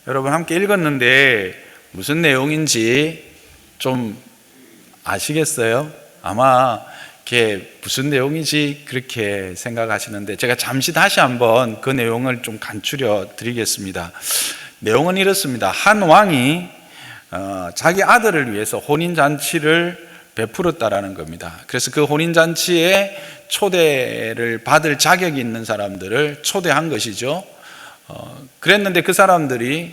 여러분 함께 읽었는데 무슨 내용인지 좀 아시겠어요? 아마 이게 무슨 내용인지 그렇게 생각하시는데 제가 잠시 다시 한번 그 내용을 좀 간추려 드리겠습니다. 내용은 이렇습니다. 한 왕이 자기 아들을 위해서 혼인잔치를 베풀었다라는 겁니다. 그래서 그 혼인잔치에 초대를 받을 자격이 있는 사람들을 초대한 것이죠. 그랬는데 그 사람들이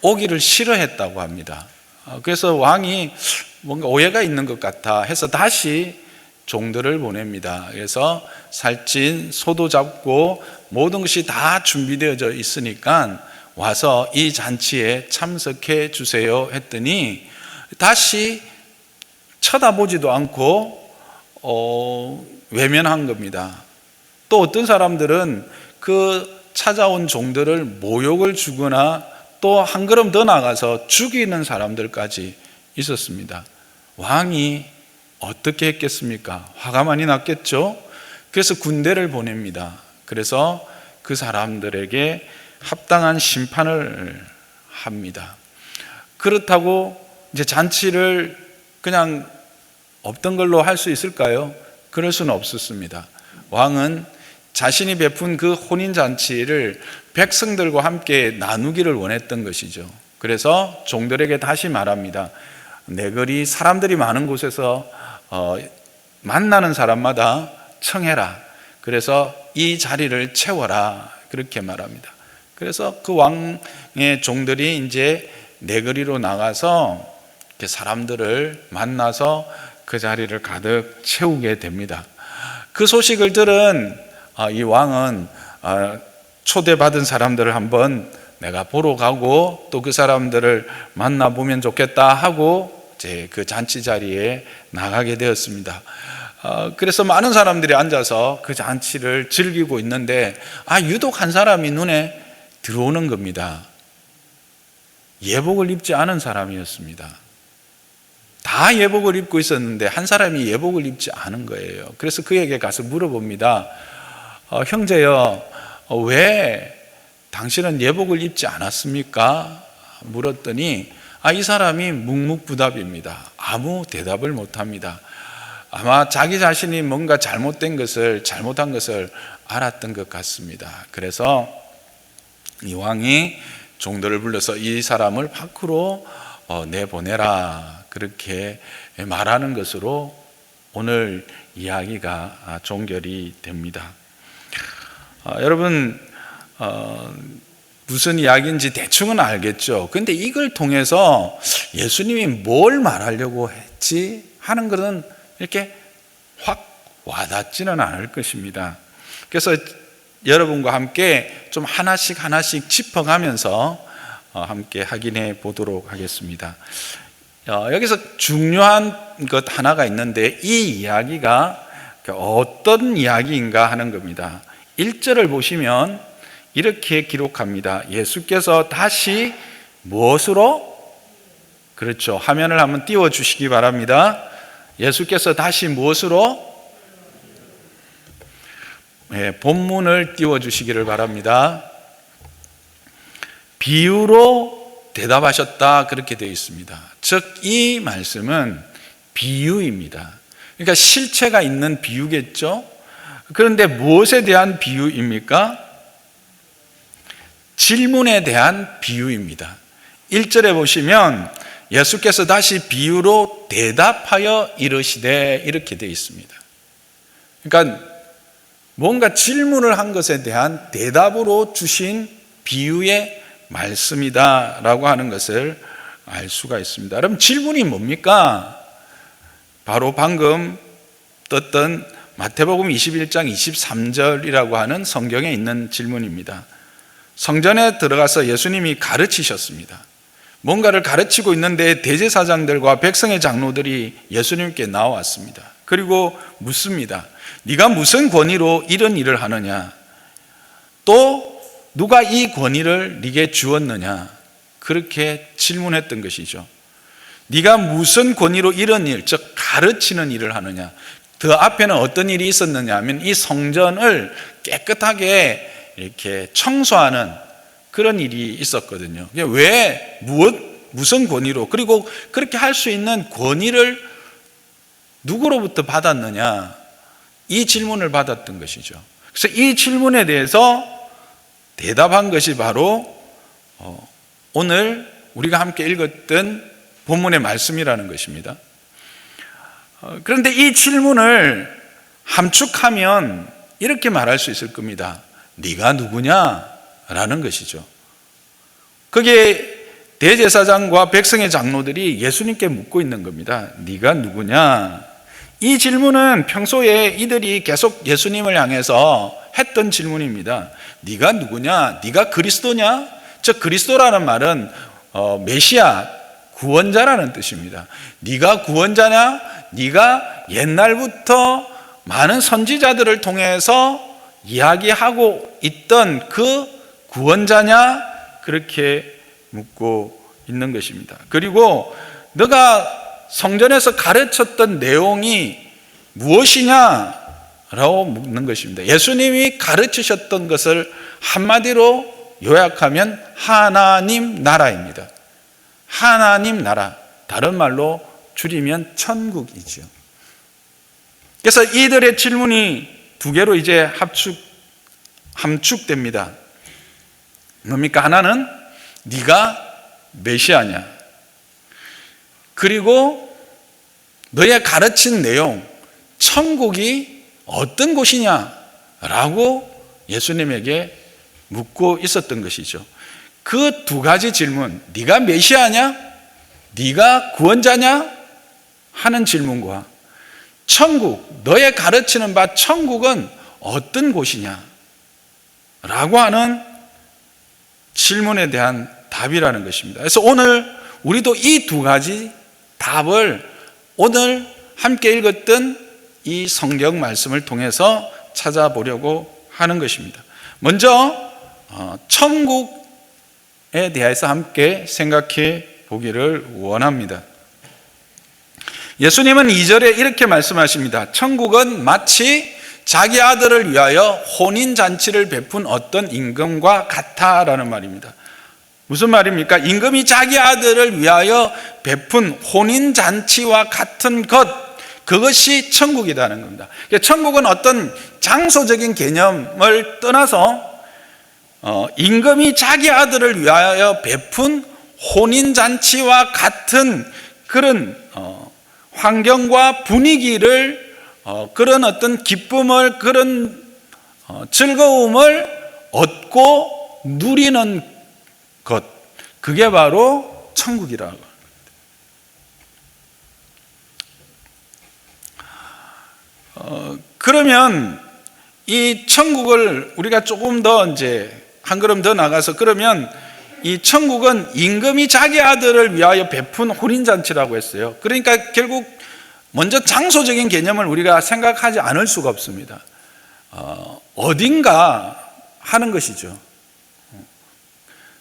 오기를 싫어했다고 합니다. 그래서 왕이 뭔가 오해가 있는 것 같아 해서 다시 종들을 보냅니다. 그래서 살찐 소도 잡고 모든 것이 다 준비되어져 있으니까 와서 이 잔치에 참석해 주세요 했더니 다시 쳐다보지도 않고 외면한 겁니다. 또 어떤 사람들은 그 찾아온 종들을 모욕을 주거나 또 한 걸음 더 나가서 죽이는 사람들까지 있었습니다. 왕이 어떻게 했겠습니까? 화가 많이 났겠죠? 그래서 군대를 보냅니다. 그래서 그 사람들에게 합당한 심판을 합니다. 그렇다고 이제 잔치를 그냥 없던 걸로 할 수 있을까요? 그럴 수는 없었습니다. 왕은 자신이 베푼 그 혼인잔치를 백성들과 함께 나누기를 원했던 것이죠. 그래서 종들에게 다시 말합니다. 내거리 사람들이 많은 곳에서 만나는 사람마다 청해라. 그래서 이 자리를 채워라. 그렇게 말합니다. 그래서 그 왕의 종들이 이제 내거리로 나가서 사람들을 만나서 그 자리를 가득 채우게 됩니다. 그 소식을 들은 이 왕은 초대받은 사람들을 한번 내가 보러 가고 또 그 사람들을 만나보면 좋겠다 하고 이제 그 잔치 자리에 나가게 되었습니다. 그래서 많은 사람들이 앉아서 그 잔치를 즐기고 있는데 유독 한 사람이 눈에 들어오는 겁니다. 예복을 입지 않은 사람이었습니다. 다 예복을 입고 있었는데 한 사람이 예복을 입지 않은 거예요. 그래서 그에게 가서 물어봅니다. 형제여, 왜 당신은 예복을 입지 않았습니까? 물었더니 이 사람이 묵묵부답입니다. 아무 대답을 못합니다. 아마 자기 자신이 뭔가 잘못한 것을 알았던 것 같습니다. 그래서 이 왕이 종들을 불러서 이 사람을 밖으로 내보내라 그렇게 말하는 것으로 오늘 이야기가 종결이 됩니다. 여러분 무슨 이야기인지 대충은 알겠죠. 그런데 이걸 통해서 예수님이 뭘 말하려고 했지 하는 것은 이렇게 확 와닿지는 않을 것입니다. 그래서 여러분과 함께 좀 하나씩 짚어가면서 함께 확인해 보도록 하겠습니다. 여기서 중요한 것 하나가 있는데 이 이야기가 어떤 이야기인가 하는 겁니다. 1절을 보시면 이렇게 기록합니다. 예수께서 다시 무엇으로? 그렇죠. 화면을 한번 띄워주시기 바랍니다. 예수께서 다시 무엇으로? 본문을 띄워주시기를 바랍니다. 비유로 대답하셨다 그렇게 되어 있습니다. 즉 이 말씀은 비유입니다. 그러니까 실체가 있는 비유겠죠. 그런데 무엇에 대한 비유입니까? 질문에 대한 비유입니다. 1절에 보시면 예수께서 다시 비유로 대답하여 이르시되 이렇게 되어 있습니다. 그러니까 뭔가 질문을 한 것에 대한 대답으로 주신 비유의 말씀이다라고 하는 것을 알 수가 있습니다. 여러분 질문이 뭡니까? 바로 방금 떴던 마태복음 21장 23절이라고 하는 성경에 있는 질문입니다. 성전에 들어가서 예수님이 가르치셨습니다. 뭔가를 가르치고 있는데 대제사장들과 백성의 장로들이 예수님께 나왔습니다. 그리고 묻습니다. 네가 무슨 권위로 이런 일을 하느냐? 또 누가 이 권위를 네게 주었느냐? 그렇게 질문했던 것이죠. 네가 무슨 권위로 이런 일, 즉 가르치는 일을 하느냐? 그 앞에는 어떤 일이 있었느냐 하면 이 성전을 깨끗하게 이렇게 청소하는 그런 일이 있었거든요. 왜, 무슨 권위로, 그리고 그렇게 할 수 있는 권위를 누구로부터 받았느냐, 이 질문을 받았던 것이죠. 그래서 이 질문에 대해서 대답한 것이 바로 오늘 우리가 함께 읽었던 본문의 말씀이라는 것입니다. 그런데 이 질문을 함축하면 이렇게 말할 수 있을 겁니다. 네가 누구냐? 라는 것이죠. 그게 대제사장과 백성의 장로들이 예수님께 묻고 있는 겁니다. 네가 누구냐? 이 질문은 평소에 이들이 계속 예수님을 향해서 했던 질문입니다. 네가 누구냐? 네가 그리스도냐? 즉 그리스도라는 말은 메시아, 구원자라는 뜻입니다. 네가 구원자냐? 네가 옛날부터 많은 선지자들을 통해서 이야기하고 있던 그 구원자냐? 그렇게 묻고 있는 것입니다. 그리고 너가 성전에서 가르쳤던 내용이 무엇이냐? 라고 묻는 것입니다. 예수님이 가르치셨던 것을 한마디로 요약하면 하나님 나라입니다. 하나님 나라, 다른 말로 줄이면 천국이죠. 그래서 이들의 질문이 두 개로 이제 함축됩니다. 뭡니까? 하나는 네가 메시아냐? 그리고 너의 가르친 내용, 천국이 어떤 곳이냐? 라고 예수님에게 묻고 있었던 것이죠. 그 두 가지 질문, 네가 메시아냐? 네가 구원자냐? 하는 질문과 천국, 너의 가르치는 바 천국은 어떤 곳이냐? 라고 하는 질문에 대한 답이라는 것입니다. 그래서 오늘 우리도 이 두 가지 답을 오늘 함께 읽었던 이 성경 말씀을 통해서 찾아보려고 하는 것입니다. 먼저 천국에 대해서 함께 생각해 보기를 원합니다. 예수님은 2절에 이렇게 말씀하십니다. 천국은 마치 자기 아들을 위하여 혼인잔치를 베푼 어떤 임금과 같다라는 말입니다. 무슨 말입니까? 임금이 자기 아들을 위하여 베푼 혼인잔치와 같은 것, 그것이 천국이라는 겁니다. 천국은 어떤 장소적인 개념을 떠나서 임금이 자기 아들을 위하여 베푼 혼인잔치와 같은 그런 환경과 분위기를, 그런 어떤 기쁨을, 그런 즐거움을 얻고 누리는 것, 그게 바로 천국이라고 합니다. 그러면 이 천국을 우리가 조금 더 이제 한 걸음 더 나가서, 그러면 이 천국은 임금이 자기 아들을 위하여 베푼 혼인잔치라고 했어요. 그러니까 결국 먼저 장소적인 개념을 우리가 생각하지 않을 수가 없습니다. 어딘가 하는 것이죠.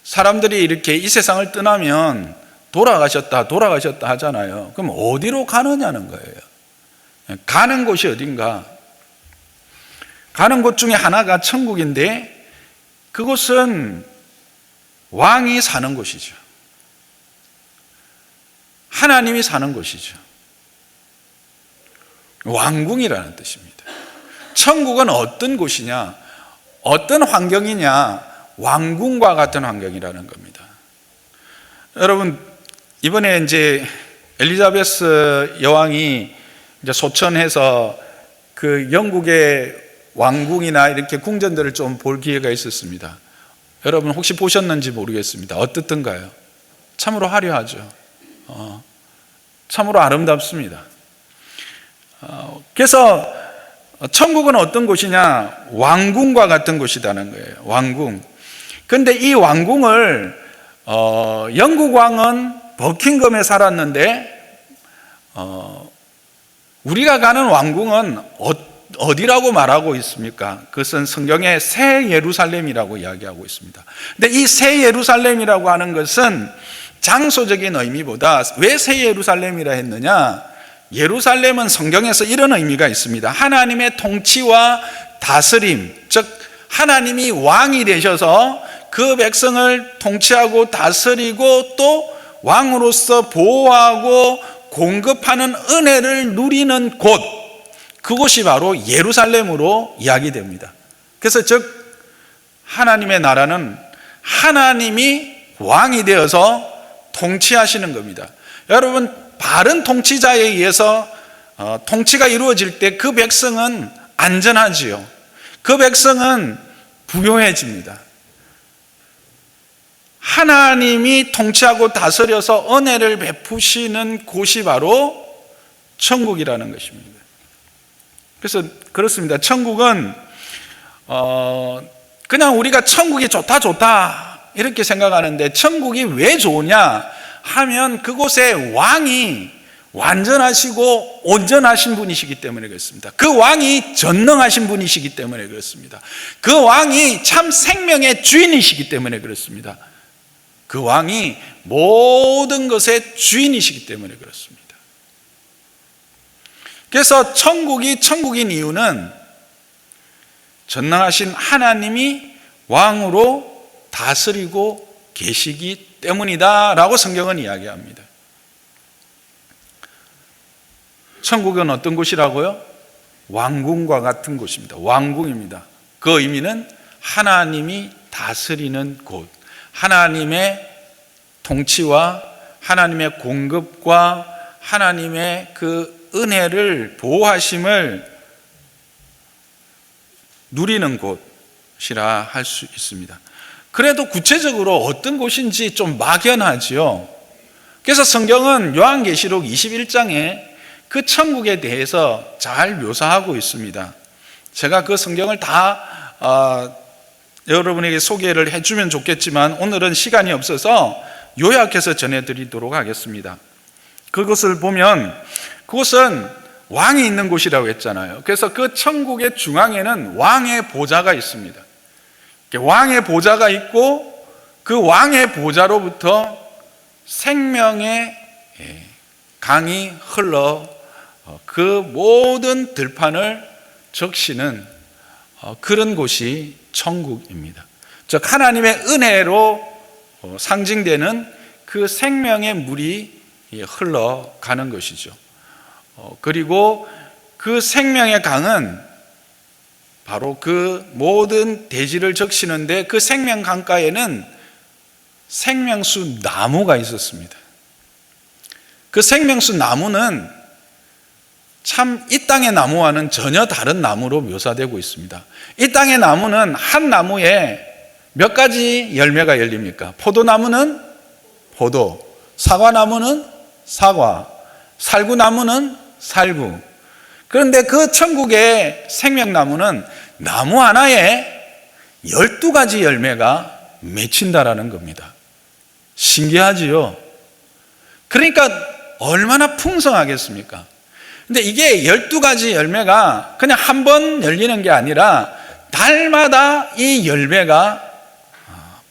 사람들이 이렇게 이 세상을 떠나면 돌아가셨다 하잖아요. 그럼 어디로 가느냐는 거예요. 가는 곳이 어딘가. 가는 곳 중에 하나가 천국인데, 그곳은 왕이 사는 곳이죠. 하나님이 사는 곳이죠. 왕궁이라는 뜻입니다. 천국은 어떤 곳이냐, 어떤 환경이냐, 왕궁과 같은 환경이라는 겁니다. 여러분, 이번에 이제 엘리자베스 여왕이 이제 소천해서 그 영국의 왕궁이나 이렇게 궁전들을 좀 볼 기회가 있었습니다. 여러분 혹시 보셨는지 모르겠습니다. 어떻던가요? 참으로 화려하죠. 참으로 아름답습니다. 그래서 천국은 어떤 곳이냐? 왕궁과 같은 곳이라는 거예요. 왕궁. 그런데 이 왕궁을 영국 왕은 버킹엄에 살았는데 우리가 가는 왕궁은 어디라고 말하고 있습니까? 그것은 성경에 새 예루살렘이라고 이야기하고 있습니다. 근데 이 새 예루살렘이라고 하는 것은 장소적인 의미보다, 왜 새 예루살렘이라 했느냐? 예루살렘은 성경에서 이런 의미가 있습니다. 하나님의 통치와 다스림, 즉 하나님이 왕이 되셔서 그 백성을 통치하고 다스리고 또 왕으로서 보호하고 공급하는 은혜를 누리는 곳, 그곳이 바로 예루살렘으로 이야기됩니다. 그래서 즉 하나님의 나라는 하나님이 왕이 되어서 통치하시는 겁니다. 여러분, 바른 통치자에 의해서 통치가 이루어질 때 그 백성은 안전하지요. 그 백성은 부요해집니다. 하나님이 통치하고 다스려서 은혜를 베푸시는 곳이 바로 천국이라는 것입니다. 그래서 그렇습니다. 천국은 그냥 우리가 천국이 좋다 이렇게 생각하는데, 천국이 왜 좋으냐 하면 그곳에 왕이 완전하시고 온전하신 분이시기 때문에 그렇습니다. 그 왕이 전능하신 분이시기 때문에 그렇습니다. 그 왕이 참 생명의 주인이시기 때문에 그렇습니다. 그 왕이 모든 것의 주인이시기 때문에 그렇습니다. 그래서 천국이 천국인 이유는 전능하신 하나님이 왕으로 다스리고 계시기 때문이다라고 성경은 이야기합니다. 천국은 어떤 곳이라고요? 왕궁과 같은 곳입니다. 왕궁입니다. 그 의미는 하나님이 다스리는 곳, 하나님의 통치와 하나님의 공급과 하나님의 그 은혜를 보호하심을 누리는 곳이라 할 수 있습니다. 그래도 구체적으로 어떤 곳인지 좀 막연하지요. 그래서 성경은 요한계시록 21장에 그 천국에 대해서 잘 묘사하고 있습니다. 제가 그 성경을 다 여러분에게 소개를 해주면 좋겠지만 오늘은 시간이 없어서 요약해서 전해드리도록 하겠습니다. 그것을 보면 그곳은 왕이 있는 곳이라고 했잖아요. 그래서 그 천국의 중앙에는 왕의 보좌가 있습니다. 왕의 보좌가 있고 그 왕의 보좌로부터 생명의 강이 흘러 그 모든 들판을 적시는 그런 곳이 천국입니다. 즉 하나님의 은혜로 상징되는 그 생명의 물이 흘러가는 것이죠. 그리고 그 생명의 강은 바로 그 모든 대지를 적시는데, 그 생명 강가에는 생명수 나무가 있었습니다. 그 생명수 나무는 참 이 땅의 나무와는 전혀 다른 나무로 묘사되고 있습니다. 이 땅의 나무는 한 나무에 몇 가지 열매가 열립니까? 포도나무는 포도, 사과나무는 사과, 살구나무는 살구. 그런데 그 천국의 생명나무는 나무 하나에 12가지 열매가 맺힌다라는 겁니다. 신기하지요? 그러니까 얼마나 풍성하겠습니까? 근데 이게 12가지 열매가 그냥 한 번 열리는 게 아니라 달마다 이 열매가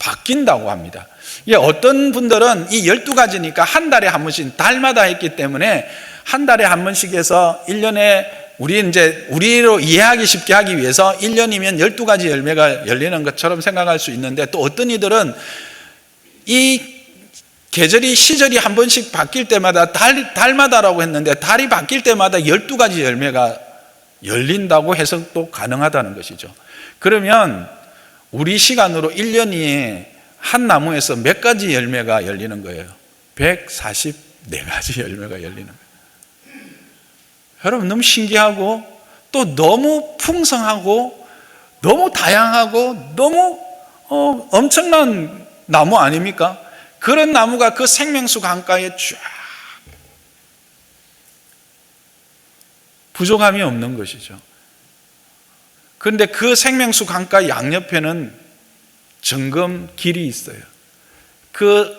바뀐다고 합니다. 이게 어떤 분들은 이 12가지니까 한 달에 한 번씩 달마다 했기 때문에 한 달에 한 번씩 해서 1년에 우리로 이해하기 쉽게 하기 위해서 1년이면 12가지 열매가 열리는 것처럼 생각할 수 있는데, 또 어떤 이들은 이 계절이 시절이 한 번씩 바뀔 때마다 달마다라고 했는데 달이 바뀔 때마다 12가지 열매가 열린다고 해석도 가능하다는 것이죠. 그러면 우리 시간으로 1년이 한 나무에서 몇 가지 열매가 열리는 거예요? 144가지 열매가 열리는 거예요. 여러분, 너무 신기하고 또 너무 풍성하고 너무 다양하고 너무 엄청난 나무 아닙니까? 그런 나무가 그 생명수 강가에 쫙 부족함이 없는 것이죠. 그런데 그 생명수 강가 양옆에는 정금 길이 있어요. 그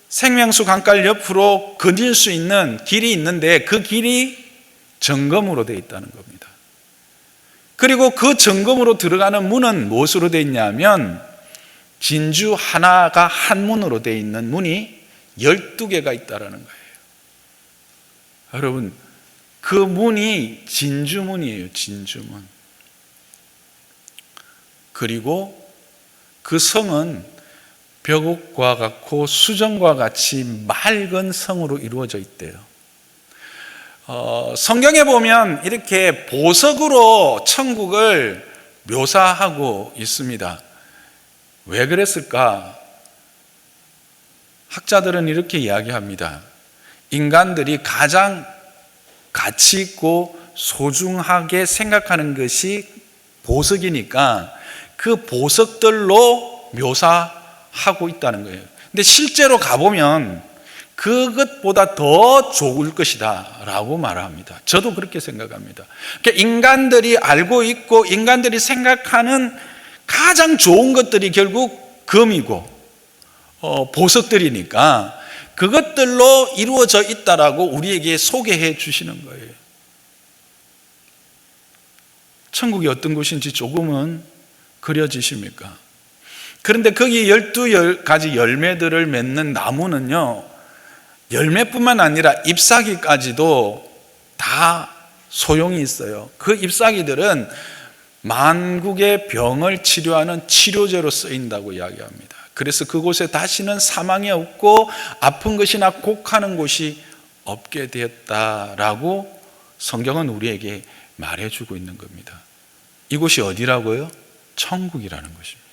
생명수 강가를 옆으로 거닐 수 있는 길이 있는데 그 길이 정금으로 되어 있다는 겁니다. 그리고 그 정금으로 들어가는 문은 무엇으로 되어 있냐면 진주 하나가 한 문으로 되어 있는 문이 12개가 있다는 거예요. 여러분, 그 문이 진주문이에요. 진주문. 그리고 그 성은 벽옥과 같고 수정과 같이 맑은 성으로 이루어져 있대요. 성경에 보면 이렇게 보석으로 천국을 묘사하고 있습니다. 왜 그랬을까? 학자들은 이렇게 이야기합니다. 인간들이 가장 가치 있고 소중하게 생각하는 것이 보석이니까 그 보석들로 묘사하고 있다는 거예요. 근데 실제로 가보면 그것보다 더 좋을 것이다 라고 말합니다. 저도 그렇게 생각합니다. 그러니까 인간들이 알고 있고 인간들이 생각하는 가장 좋은 것들이 결국 금이고 보석들이니까 그것들로 이루어져 있다라고 우리에게 소개해 주시는 거예요. 천국이 어떤 곳인지 조금은 그려지십니까? 그런데 거기 12가지 열매들을 맺는 나무는요, 열매뿐만 아니라 잎사귀까지도 다 소용이 있어요. 그 잎사귀들은 만국의 병을 치료하는 치료제로 쓰인다고 이야기합니다. 그래서 그곳에 다시는 사망이 없고 아픈 것이나 곡하는 곳이 없게 되었다라고 성경은 우리에게 말해주고 있는 겁니다. 이곳이 어디라고요? 천국이라는 것입니다.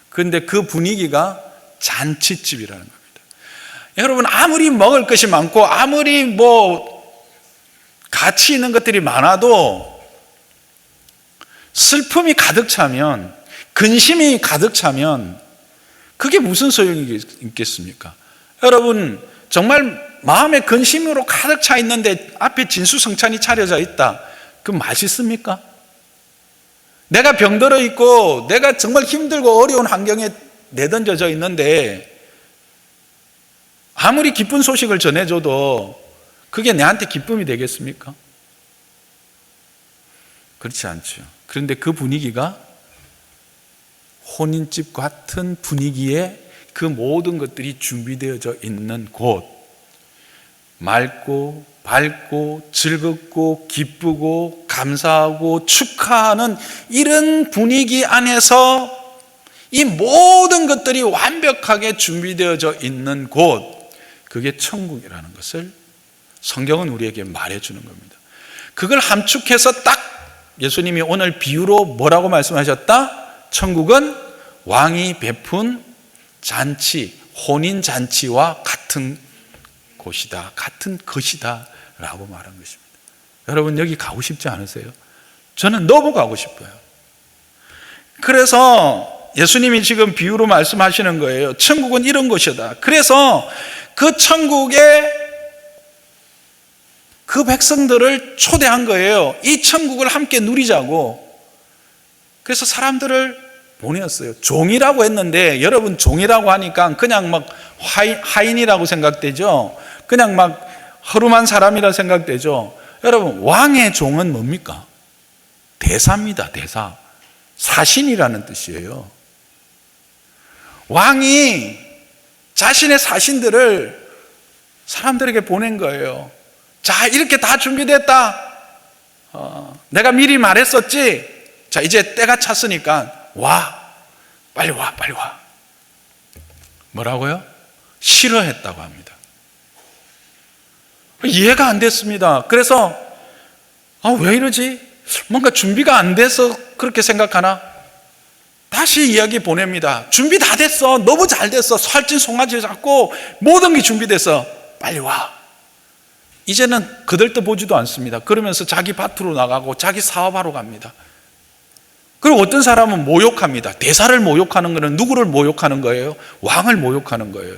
그런데 그 분위기가 잔치집이라는 겁니다. 여러분, 아무리 먹을 것이 많고 아무리 가치 있는 것들이 많아도 슬픔이 가득 차면, 근심이 가득 차면 그게 무슨 소용이 있겠습니까? 여러분, 정말 마음에 근심으로 가득 차 있는데 앞에 진수성찬이 차려져 있다. 그럼 맛있습니까? 내가 병들어 있고 내가 정말 힘들고 어려운 환경에 내던져져 있는데 아무리 기쁜 소식을 전해줘도 그게 내한테 기쁨이 되겠습니까? 그렇지 않죠. 그런데 그 분위기가 혼인집 같은 분위기에 그 모든 것들이 준비되어져 있는 곳, 맑고 밝고 즐겁고 기쁘고 감사하고 축하하는 이런 분위기 안에서 이 모든 것들이 완벽하게 준비되어져 있는 곳, 그게 천국이라는 것을 성경은 우리에게 말해주는 겁니다. 그걸 함축해서 딱 예수님이 오늘 비유로 뭐라고 말씀하셨다? 천국은 왕이 베푼 잔치, 혼인잔치와 같은 곳이다, 같은 것이다 라고 말한 것입니다. 여러분, 여기 가고 싶지 않으세요? 저는 너무 가고 싶어요. 그래서 예수님이 지금 비유로 말씀하시는 거예요. 천국은 이런 곳이다. 그래서 그 천국에 그 백성들을 초대한 거예요. 이 천국을 함께 누리자고. 그래서 사람들을 보내었어요. 종이라고 했는데, 여러분, 종이라고 하니까 그냥 막 하인이라고 생각되죠. 그냥 막 허름한 사람이라 생각되죠. 여러분, 왕의 종은 뭡니까? 대사입니다. 대사. 사신이라는 뜻이에요. 왕이 자신의 사신들을 사람들에게 보낸 거예요. 자, 이렇게 다 준비됐다. 내가 미리 말했었지. 자, 이제 때가 찼으니까 와. 빨리 와, 빨리 와. 뭐라고요? 싫어했다고 합니다. 이해가 안 됐습니다. 그래서 왜 이러지? 뭔가 준비가 안 돼서 그렇게 생각하나? 다시 이야기 보냅니다. 준비 다 됐어. 너무 잘 됐어. 살찐 송아지 잡고 모든 게 준비됐어. 빨리 와. 이제는 거들떠보지도 않습니다. 그러면서 자기 밭으로 나가고 자기 사업하러 갑니다. 그리고 어떤 사람은 모욕합니다. 대사를 모욕하는 것은 누구를 모욕하는 거예요? 왕을 모욕하는 거예요.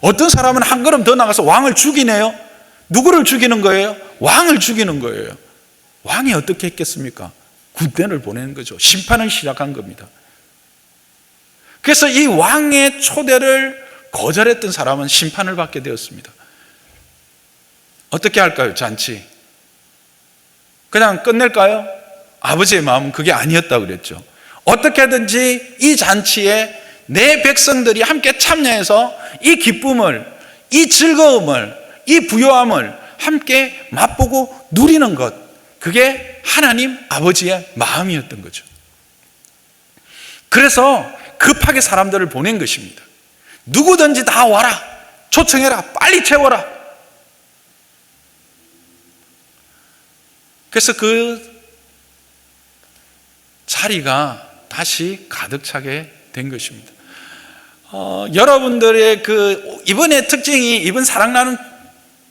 어떤 사람은 한 걸음 더 나가서 왕을 죽이네요. 누구를 죽이는 거예요? 왕을 죽이는 거예요. 왕이 어떻게 했겠습니까? 군대를 보내는 거죠. 심판을 시작한 겁니다. 그래서 이 왕의 초대를 거절했던 사람은 심판을 받게 되었습니다. 어떻게 할까요? 잔치 그냥 끝낼까요? 아버지의 마음은 그게 아니었다고 그랬죠. 어떻게든지 이 잔치에 내 백성들이 함께 참여해서 이 기쁨을, 이 즐거움을, 이 부요함을 함께 맛보고 누리는 것, 그게 하나님 아버지의 마음이었던 거죠. 그래서 급하게 사람들을 보낸 것입니다. 누구든지 다 와라, 초청해라, 빨리 채워라. 그래서 그 자리가 다시 가득 차게 된 것입니다. 여러분들의 이번의 특징이, 이번 사랑나는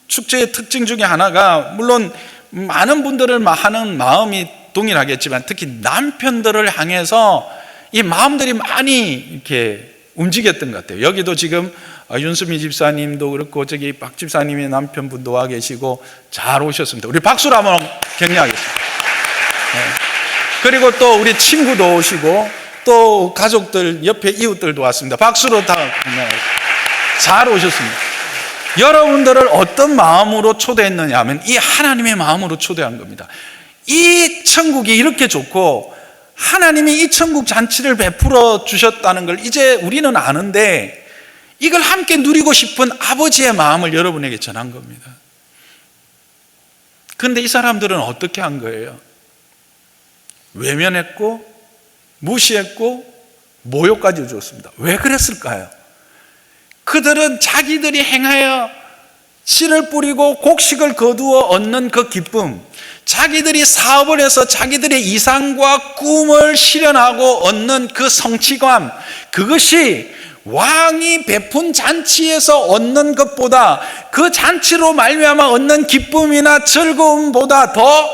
축제의 특징 중에 하나가, 물론 많은 분들을 하는 마음이 동일하겠지만 특히 남편들을 향해서 이 마음들이 많이 이렇게 움직였던 것 같아요. 여기도 지금 윤수미 집사님도 그렇고 저기 박 집사님의 남편분도 와 계시고 잘 오셨습니다. 우리 박수로 한번 격려하겠습니다. 네. 그리고 또 우리 친구도 오시고 또 가족들, 옆에 이웃들도 왔습니다. 박수로 다 격려하겠습니다. 잘 오셨습니다. 여러분들을 어떤 마음으로 초대했느냐 하면 이 하나님의 마음으로 초대한 겁니다. 이 천국이 이렇게 좋고 하나님이 이 천국 잔치를 베풀어 주셨다는 걸 이제 우리는 아는데, 이걸 함께 누리고 싶은 아버지의 마음을 여러분에게 전한 겁니다. 그런데 이 사람들은 어떻게 한 거예요? 외면했고 무시했고 모욕까지 주었습니다. 왜 그랬을까요? 그들은 자기들이 행하여 씨를 뿌리고 곡식을 거두어 얻는 그 기쁨, 자기들이 사업을 해서 자기들의 이상과 꿈을 실현하고 얻는 그 성취감, 그것이 왕이 베푼 잔치에서 얻는 것보다, 그 잔치로 말미암아 얻는 기쁨이나 즐거움보다 더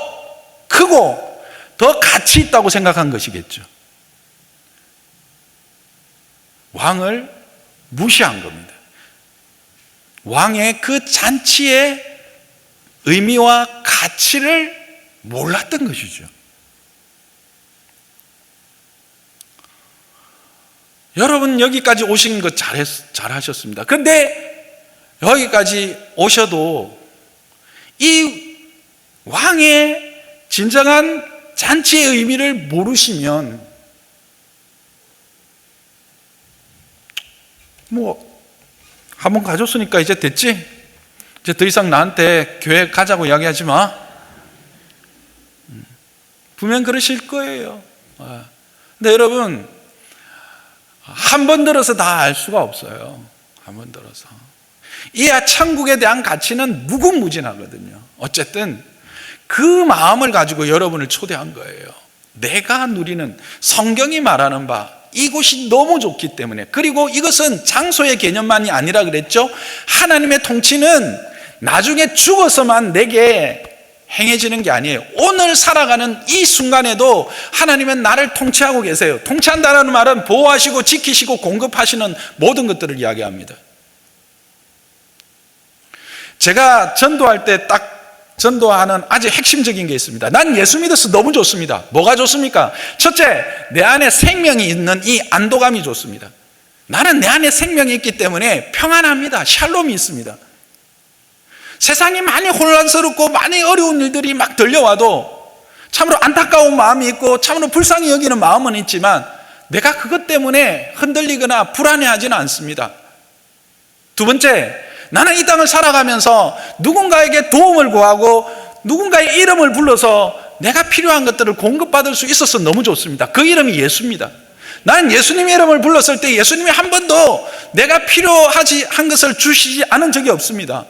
크고 더 가치 있다고 생각한 것이겠죠. 왕을 무시한 겁니다. 왕의 그 잔치의 의미와 가치를 몰랐던 것이죠. 여러분 여기까지 오신 것 잘하셨습니다. 그런데 여기까지 오셔도 이 왕의 진정한 잔치의 의미를 모르시면 한번 가졌으니까 이제 됐지? 이제 더 이상 나한테 교회 가자고 이야기하지 마. 분명 그러실 거예요. 근데 여러분, 한 번 들어서 다 알 수가 없어요. 한 번 들어서. 이 천국에 대한 가치는 무궁무진하거든요. 어쨌든 그 마음을 가지고 여러분을 초대한 거예요. 내가 누리는, 성경이 말하는 바, 이곳이 너무 좋기 때문에, 그리고 이것은 장소의 개념만이 아니라 그랬죠. 하나님의 통치는 나중에 죽어서만 내게 행해지는 게 아니에요. 오늘 살아가는 이 순간에도 하나님은 나를 통치하고 계세요. 통치한다는 말은 보호하시고 지키시고 공급하시는 모든 것들을 이야기합니다. 제가 전도할 때 딱 전도하는 아주 핵심적인 게 있습니다. 난 예수 믿어서 너무 좋습니다. 뭐가 좋습니까? 첫째, 내 안에 생명이 있는 이 안도감이 좋습니다. 나는 내 안에 생명이 있기 때문에 평안합니다. 샬롬이 있습니다. 세상이 많이 혼란스럽고 많이 어려운 일들이 막 들려와도 참으로 안타까운 마음이 있고 참으로 불쌍히 여기는 마음은 있지만 내가 그것 때문에 흔들리거나 불안해하지는 않습니다. 두 번째, 나는 이 땅을 살아가면서 누군가에게 도움을 구하고 누군가의 이름을 불러서 내가 필요한 것들을 공급받을 수 있어서 너무 좋습니다. 그 이름이 예수입니다. 나는 예수님의 이름을 불렀을 때 예수님이 한 번도 내가 필요하지 한 것을 주시지 않은 적이 없습니다.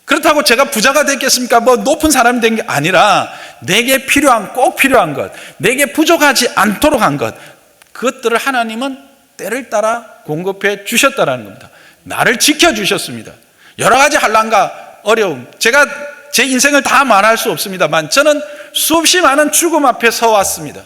그렇다고 제가 부자가 됐겠습니까? 높은 사람이 된 게 아니라 내게 필요한, 꼭 필요한 것, 내게 부족하지 않도록 한 것, 그것들을 하나님은 때를 따라 공급해 주셨다는 겁니다. 나를 지켜주셨습니다. 여러 가지 환난과 어려움, 제가 제 인생을 다 말할 수 없습니다만 저는 수없이 많은 죽음 앞에 서왔습니다.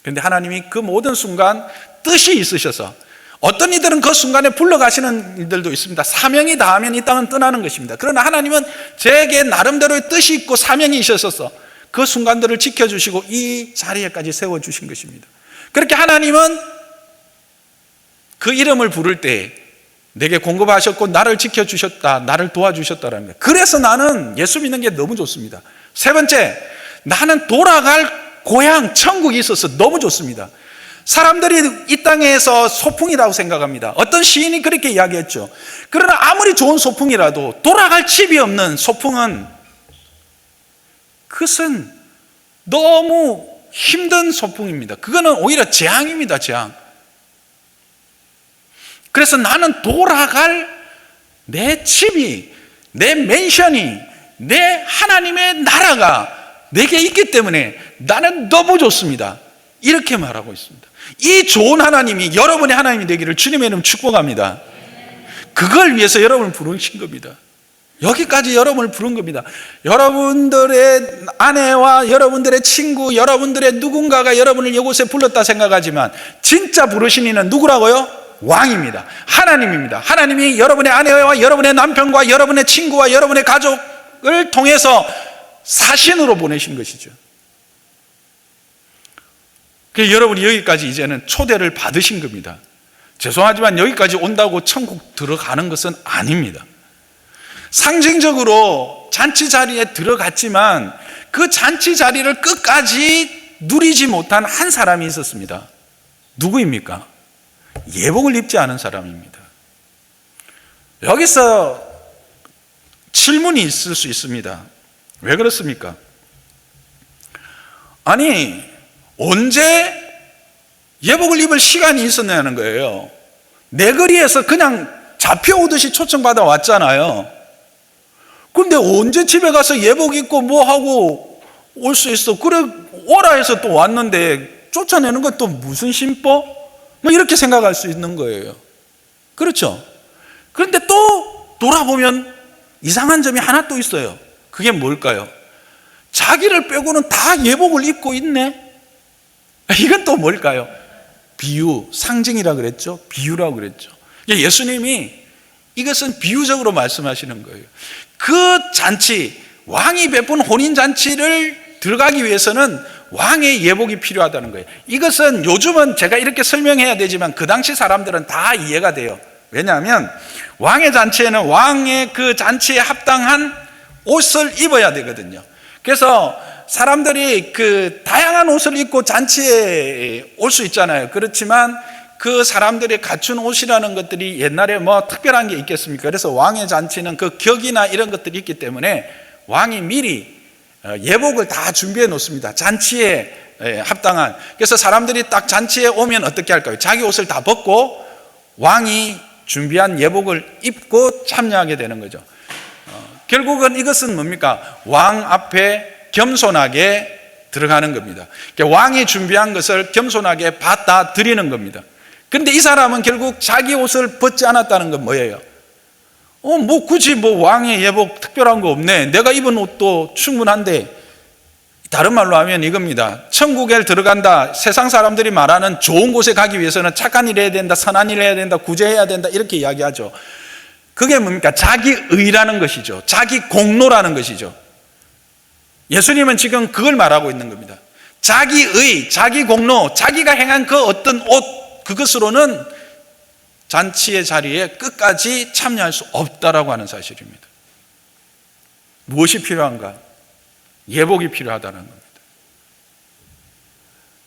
그런데 하나님이 그 모든 순간 뜻이 있으셔서, 어떤 이들은 그 순간에 불러가시는 일들도 있습니다. 사명이 다하면 이 땅은 떠나는 것입니다. 그러나 하나님은 제게 나름대로의 뜻이 있고 사명이 있으셔서 그 순간들을 지켜주시고 이 자리에까지 세워주신 것입니다. 그렇게 하나님은 그 이름을 부를 때 내게 공급하셨고 나를 지켜주셨다, 나를 도와주셨다는 거예요. 그래서 나는 예수 믿는 게 너무 좋습니다. 세 번째, 나는 돌아갈 고향, 천국이 있어서 너무 좋습니다. 사람들이 이 땅에서 소풍이라고 생각합니다. 어떤 시인이 그렇게 이야기했죠. 그러나 아무리 좋은 소풍이라도 돌아갈 집이 없는 소풍은, 그것은 너무 힘든 소풍입니다. 그거는 오히려 재앙입니다. 재앙. 그래서 나는 돌아갈 내 집이, 내 맨션이, 내 하나님의 나라가 내게 있기 때문에 나는 너무 좋습니다. 이렇게 말하고 있습니다. 이 좋은 하나님이 여러분의 하나님이 되기를 주님의 이름 축복합니다. 그걸 위해서 여러분을 부르신 겁니다. 여기까지 여러분을 부른 겁니다. 여러분들의 아내와 여러분들의 친구, 여러분들의 누군가가 여러분을 이곳에 불렀다 생각하지만 진짜 부르신 이는 누구라고요? 왕입니다. 하나님입니다. 하나님이 여러분의 아내와 여러분의 남편과 여러분의 친구와 여러분의 가족을 통해서 사신으로 보내신 것이죠. 그래서 여러분이 여기까지 이제는 초대를 받으신 겁니다. 죄송하지만 여기까지 온다고 천국 들어가는 것은 아닙니다. 상징적으로 잔치 자리에 들어갔지만 그 잔치 자리를 끝까지 누리지 못한 한 사람이 있었습니다. 누구입니까? 예복을 입지 않은 사람입니다. 여기서 질문이 있을 수 있습니다. 왜 그렇습니까? 아니, 언제 예복을 입을 시간이 있었냐는 거예요. 내거리에서 그냥 잡혀오듯이 초청받아 왔잖아요. 근데 언제 집에 가서 예복 입고 뭐 하고 올 수 있어? 그래, 오라 해서 또 왔는데 쫓아내는 건 또 무슨 심보? 뭐 이렇게 생각할 수 있는 거예요. 그렇죠? 그런데 또 돌아보면 이상한 점이 하나 또 있어요. 그게 뭘까요? 자기를 빼고는 다 예복을 입고 있네? 이건 또 뭘까요? 비유, 상징이라 그랬죠? 비유라고 그랬죠. 예수님이 이것은 비유적으로 말씀하시는 거예요. 그 잔치, 왕이 베푼 혼인잔치를 들어가기 위해서는 왕의 예복이 필요하다는 거예요. 이것은 요즘은 제가 이렇게 설명해야 되지만 그 당시 사람들은 다 이해가 돼요. 왜냐하면 왕의 잔치에는 왕의 그 잔치에 합당한 옷을 입어야 되거든요. 그래서 사람들이 그 다양한 옷을 입고 잔치에 올 수 있잖아요. 그렇지만 그 사람들이 갖춘 옷이라는 것들이 옛날에 뭐 특별한 게 있겠습니까? 그래서 왕의 잔치는 그 격이나 이런 것들이 있기 때문에 왕이 미리 예복을 다 준비해 놓습니다. 잔치에 합당한. 그래서 사람들이 딱 잔치에 오면 어떻게 할까요? 자기 옷을 다 벗고 왕이 준비한 예복을 입고 참여하게 되는 거죠. 결국은 이것은 뭡니까? 왕 앞에 겸손하게 들어가는 겁니다. 왕이 준비한 것을 겸손하게 받아 드리는 겁니다. 그런데 이 사람은 결국 자기 옷을 벗지 않았다는 건 뭐예요? 뭐 굳이 뭐 왕의 예복 특별한 거 없네. 내가 입은 옷도 충분한데. 다른 말로 하면 이겁니다. 천국에 들어간다. 세상 사람들이 말하는 좋은 곳에 가기 위해서는 착한 일 해야 된다, 선한 일 해야 된다, 구제해야 된다 이렇게 이야기하죠. 그게 뭡니까? 자기 의라는 것이죠. 자기 공로라는 것이죠. 예수님은 지금 그걸 말하고 있는 겁니다. 자기 의, 자기 공로, 자기가 행한 그 어떤 옷, 그것으로는 잔치의 자리에 끝까지 참여할 수 없다라고 하는 사실입니다. 무엇이 필요한가? 예복이 필요하다는 겁니다.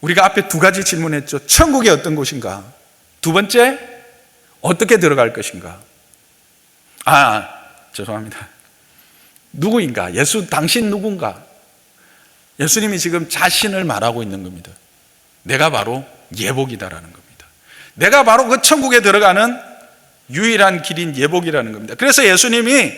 우리가 앞에 두 가지 질문했죠. 천국이 어떤 곳인가? 두 번째, 어떻게 들어갈 것인가? 죄송합니다. 누구인가? 당신 누군가? 예수님이 지금 자신을 말하고 있는 겁니다. 내가 바로 예복이다라는 겁니다. 내가 바로 그 천국에 들어가는 유일한 길인 예복이라는 겁니다. 그래서 예수님이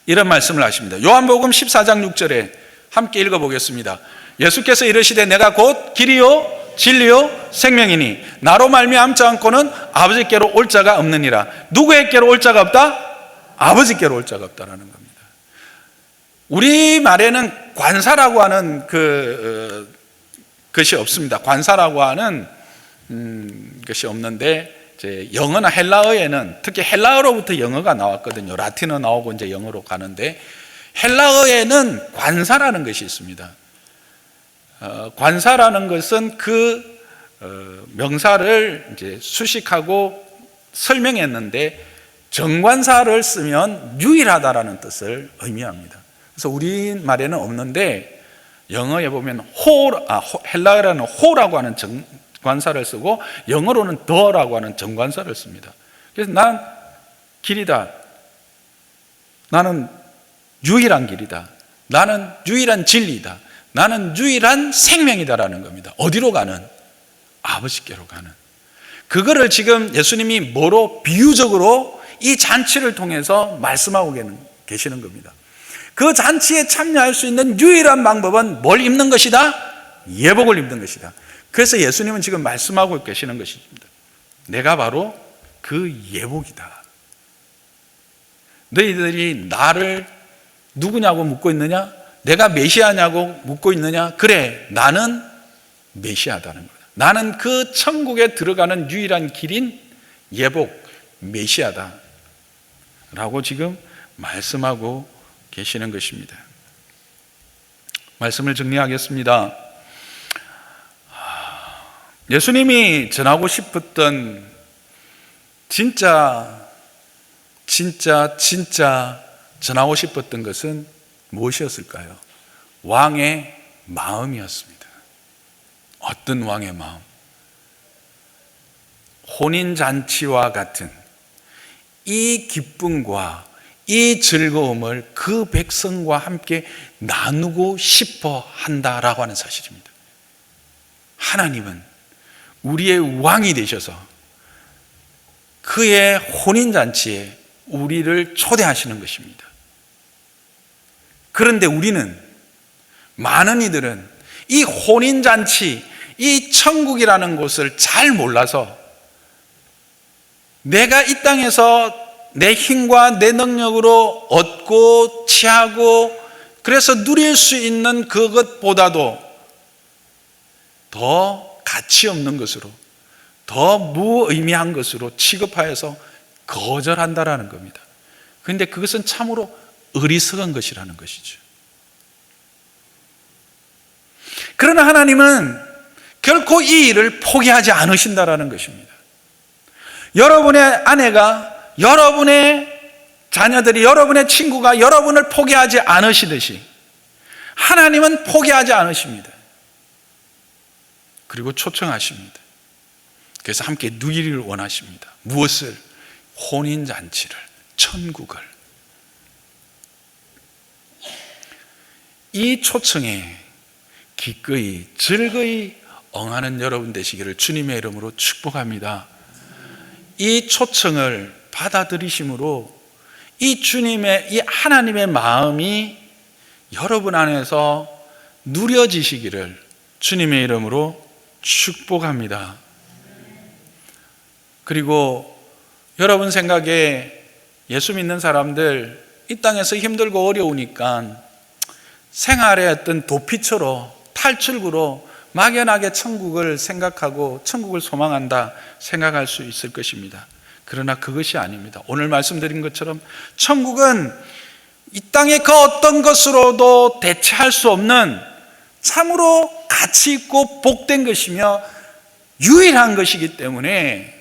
이런 말씀을 하십니다. 요한복음 14장 6절에 함께 읽어보겠습니다. 예수께서 이르시되 내가 곧 길이요 진리요 생명이니 나로 말미암지 않고는 아버지께로 올 자가 없느니라. 누구에게로 올 자가 없다? 아버지께로 올 자가 없다라는 겁니다. 우리말에는 관사라고 하는 것이 없습니다. 관사라고 하는 것이 없는데 이제 영어나 헬라어에는 특히 헬라어로부터 영어가 나왔거든요. 라틴어 나오고 이제 영어로 가는데 헬라어에는 관사라는 것이 있습니다. 관사라는 것은 그 명사를 이제 수식하고 설명했는데 정관사를 쓰면 유일하다라는 뜻을 의미합니다. 그래서 우리말에는 없는데 영어에 보면 헬라어라는 호라고 하는 정관사를 쓰고 영어로는 더라고 하는 정관사를 씁니다. 그래서 난 길이다. 나는 유일한 길이다. 나는 유일한 진리다. 나는 유일한 생명이다라는 겁니다. 어디로 가는? 아버지께로 가는. 그거를 지금 예수님이 뭐로 비유적으로 이 잔치를 통해서 말씀하고 계시는 겁니다. 그 잔치에 참여할 수 있는 유일한 방법은 뭘 입는 것이다? 예복을 입는 것이다. 그래서 예수님은 지금 말씀하고 계시는 것입니다. 내가 바로 그 예복이다. 너희들이 나를 누구냐고 묻고 있느냐? 내가 메시아냐고 묻고 있느냐? 그래, 나는 메시아다는 거다. 나는 그 천국에 들어가는 유일한 길인 예복, 메시아다 라고 지금 말씀하고 계시는 것입니다. 말씀을 정리하겠습니다. 예수님이 전하고 싶었던 진짜 전하고 싶었던 것은 무엇이었을까요? 왕의 마음이었습니다. 어떤 왕의 마음? 혼인잔치와 같은 이 기쁨과 이 즐거움을 그 백성과 함께 나누고 싶어 한다라고 하는 사실입니다. 하나님은 우리의 왕이 되셔서 그의 혼인잔치에 우리를 초대하시는 것입니다. 그런데 우리는, 많은 이들은 이 혼인잔치, 이 천국이라는 곳을 잘 몰라서 내가 이 땅에서 내 힘과 내 능력으로 얻고 취하고 그래서 누릴 수 있는 그것보다도 더 가치 없는 것으로, 더 무의미한 것으로 취급하여서 거절한다라는 겁니다. 그런데 그것은 참으로 어리석은 것이라는 것이죠. 그러나 하나님은 결코 이 일을 포기하지 않으신다라는 것입니다. 여러분의 아내가, 여러분의 자녀들이, 여러분의 친구가 여러분을 포기하지 않으시듯이 하나님은 포기하지 않으십니다. 그리고 초청하십니다. 그래서 함께 누리기를 원하십니다. 무엇을? 혼인잔치를, 천국을. 이 초청에 기꺼이 즐거이 응하는 여러분 되시기를 주님의 이름으로 축복합니다. 이 초청을 받아들이심으로 이 주님의, 이 하나님의 마음이 여러분 안에서 누려지시기를 주님의 이름으로 축복합니다. 그리고 여러분 생각에 예수 믿는 사람들 이 땅에서 힘들고 어려우니까 생활의 어떤 도피처로, 탈출구로 막연하게 천국을 생각하고 천국을 소망한다 생각할 수 있을 것입니다. 그러나 그것이 아닙니다. 오늘 말씀드린 것처럼 천국은 이 땅의 그 어떤 것으로도 대체할 수 없는 참으로 가치 있고 복된 것이며 유일한 것이기 때문에,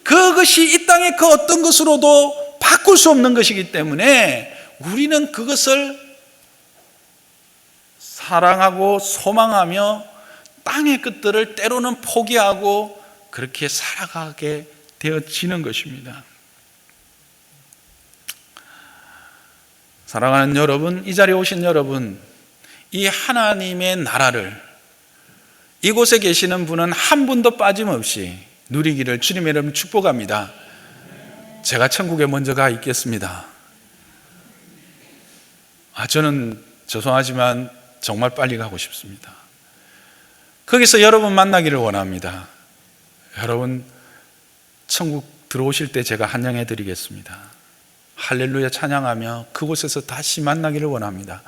그것이 이 땅의 그 어떤 것으로도 바꿀 수 없는 것이기 때문에 우리는 그것을 사랑하고 소망하며 땅의 것들을 때로는 포기하고 그렇게 살아가게 되어지는 것입니다. 사랑하는 여러분, 이 자리에 오신 여러분, 이 하나님의 나라를 이곳에 계시는 분은 한 분도 빠짐없이 누리기를 주님의 이름으로 축복합니다. 제가 천국에 먼저 가 있겠습니다. 저는 죄송하지만 정말 빨리 가고 싶습니다. 거기서 여러분 만나기를 원합니다. 여러분 천국 들어오실 때 제가 환영해 드리겠습니다. 할렐루야 찬양하며 그곳에서 다시 만나기를 원합니다.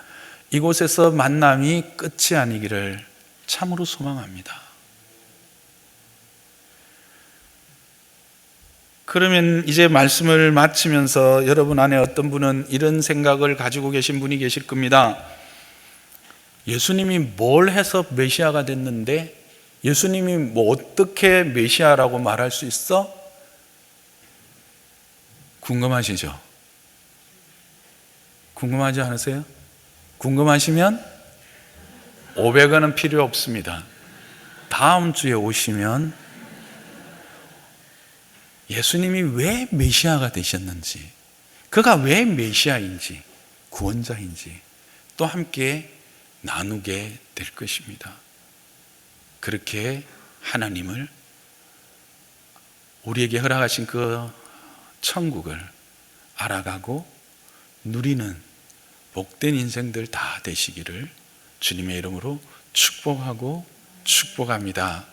이곳에서 만남이 끝이 아니기를 참으로 소망합니다. 그러면 이제 말씀을 마치면서 여러분 안에 어떤 분은 이런 생각을 가지고 계신 분이 계실 겁니다. 예수님이 뭘 해서 메시아가 됐는데 예수님이 뭐 어떻게 메시아라고 말할 수 있어? 궁금하시죠? 궁금하지 않으세요? 궁금하시면 500원은 필요 없습니다. 다음 주에 오시면 예수님이 왜 메시아가 되셨는지, 그가 왜 메시아인지, 구원자인지 또 함께 나누게 될 것입니다. 그렇게 하나님을 우리에게 허락하신 그 천국을 알아가고 누리는 복된 인생들 다 되시기를 주님의 이름으로 축복하고 축복합니다.